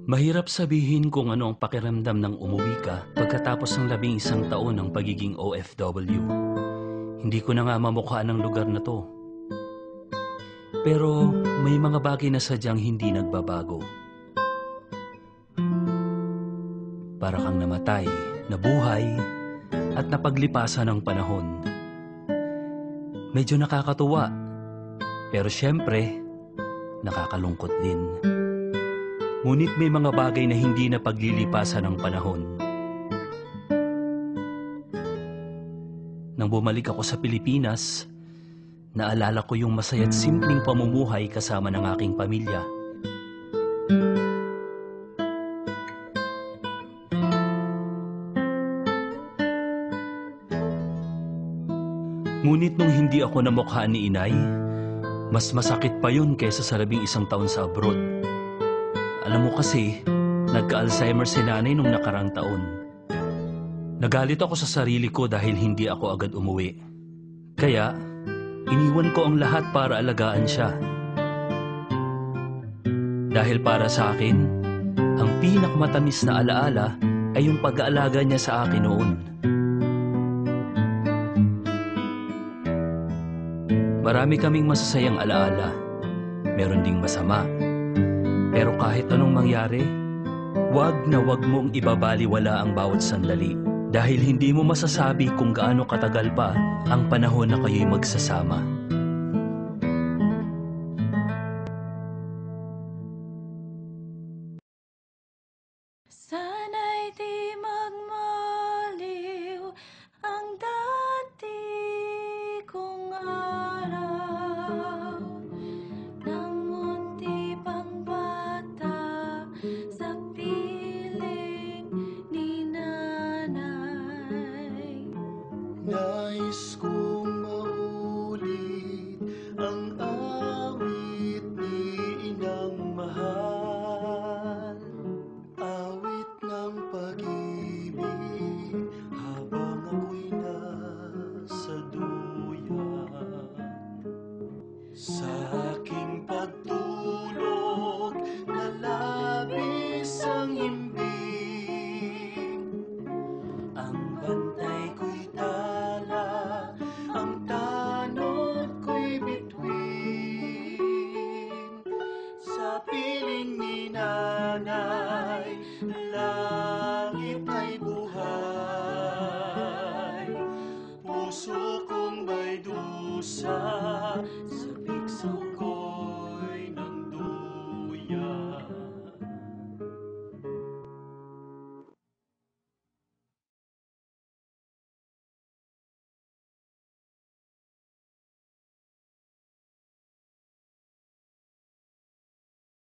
Mahirap sabihin kung ano ang pakiramdam ng umuwi ka pagkatapos ng 11 taon ng pagiging OFW. Hindi ko na nga mamukhaan ng lugar na to. Pero may mga bagay na sadyang hindi nagbabago. Para kang namatay, nabuhay, at napaglipasan ng panahon. Medyo nakakatuwa, pero syempre, nakakalungkot din. Ngunit may mga bagay na hindi na paglilipasan ng panahon. Nang bumalik ako sa Pilipinas, naalala ko yung masaya't simpleng pamumuhay kasama ng aking pamilya. Ngunit nung hindi ako namukha ni inay, mas masakit pa yun kaysa sa 11 taon sa abroad. Alam mo kasi, nagka-Alzheimer si nanay nung nakarang taon. Nagalit ako sa sarili ko dahil hindi ako agad umuwi. Kaya, iniwan ko ang lahat para alagaan siya. Dahil para sa akin, ang pinakamatamis na alaala ay yung pag-aalaga niya sa akin noon. Marami kaming masasayang alaala. Meron ding masama. Pero kahit anong mangyari, wag na wag mong ibabaliwala ang bawat sandali. Dahil hindi mo masasabi kung gaano katagal pa ang panahon na kayo'y magsasama. Sana'y di magmaliw ang dati kong araw ng munti pang bata sa piling ni nanay. Nais kong maulit ang awit ni inang mahal. Awit ng pag-ibig habang ako'y nasa duyan. Sa aking pagtulog na labis ang himbing, ang bantay ko'y tala, ang tanod ko'y bituin. Sa piling ni nanay, langit ay buhay. Puso kong may dusa sa